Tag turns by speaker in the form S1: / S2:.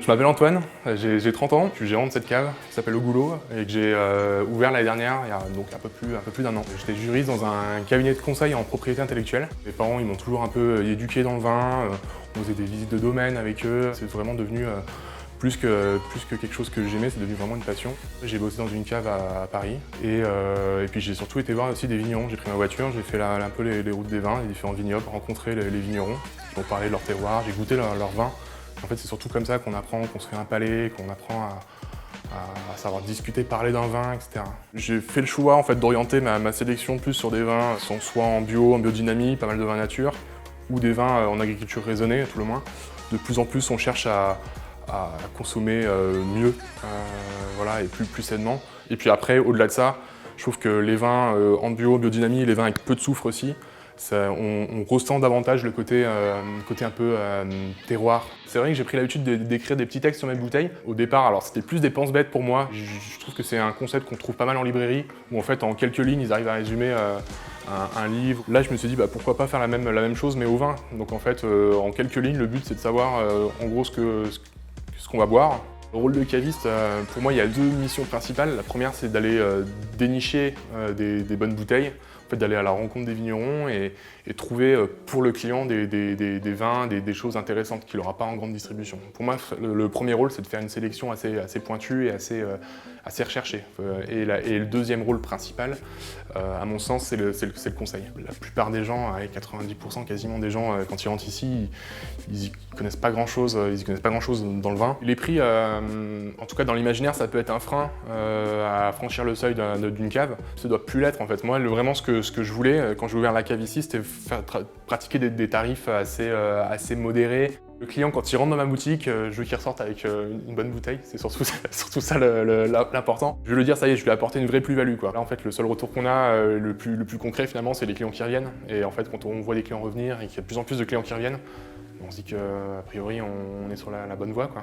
S1: Je m'appelle Antoine, j'ai 30 ans, je suis gérant de cette cave qui s'appelle Le Goulot et que j'ai ouvert l'année dernière, il y a donc un peu plus d'un an. J'étais juriste dans un cabinet de conseil en propriété intellectuelle. Mes parents ils m'ont toujours un peu éduqué dans le vin, on faisait des visites de domaine avec eux. C'est vraiment devenu plus que quelque chose que j'aimais, c'est devenu vraiment une passion. J'ai bossé dans une cave à Paris et puis j'ai surtout été voir aussi des vignerons. J'ai pris ma voiture, j'ai fait un peu les routes des vins, les différents vignobles, rencontré les vignerons qui m'ont parlé de leur terroir, j'ai goûté leur vin. En fait, c'est surtout comme ça qu'on apprend, qu'on se fait un palais, qu'on apprend à savoir discuter, parler d'un vin, etc. J'ai fait le choix en fait, d'orienter ma sélection plus sur des vins soit en bio, en biodynamie, pas mal de vins nature, ou des vins en agriculture raisonnée, à tout le moins. De plus en plus, on cherche à consommer mieux voilà, et plus sainement. Et puis après, au-delà de ça, je trouve que les vins en bio, biodynamie, les vins avec peu de soufre aussi, on ressent davantage le côté un peu terroir. C'est vrai que j'ai pris l'habitude d'écrire des petits textes sur mes bouteilles. Au départ, alors c'était plus des pense-bêtes pour moi. Je trouve que c'est un concept qu'on trouve pas mal en librairie, où en fait en quelques lignes ils arrivent à résumer un livre. Là je me suis dit pourquoi pas faire la même chose mais au vin. Donc en fait en quelques lignes le but c'est de savoir en gros ce qu'on va boire. Le rôle de caviste, pour moi, il y a deux missions principales. La première, c'est d'aller dénicher des bonnes bouteilles, en fait, d'aller à la rencontre des vignerons et trouver pour le client des vins, des choses intéressantes qu'il n'aura pas en grande distribution. Pour moi, le premier rôle, c'est de faire une sélection assez pointue et assez recherchée. Et le deuxième rôle principal, à mon sens, c'est le conseil. La plupart des gens, avec 90% quasiment des gens, quand ils rentrent ici, ils connaissent pas grand-chose dans le vin. Les prix, en tout cas dans l'imaginaire, ça peut être un frein à franchir le seuil d'une cave. Ça doit plus l'être en fait. Moi, vraiment ce que je voulais quand j'ai ouvert la cave ici, c'était pratiquer des tarifs assez modérés. Le client, quand il rentre dans ma boutique, je veux qu'il ressorte avec une bonne bouteille, c'est surtout ça l'important. Je veux lui dire, ça y est, je lui ai apporté une vraie plus-value, quoi. Là, en fait, le seul retour qu'on a, le plus concret, finalement, c'est les clients qui reviennent. Et en fait, quand on voit des clients revenir et qu'il y a de plus en plus de clients qui reviennent, on se dit qu'a priori, on est sur la bonne voie, quoi.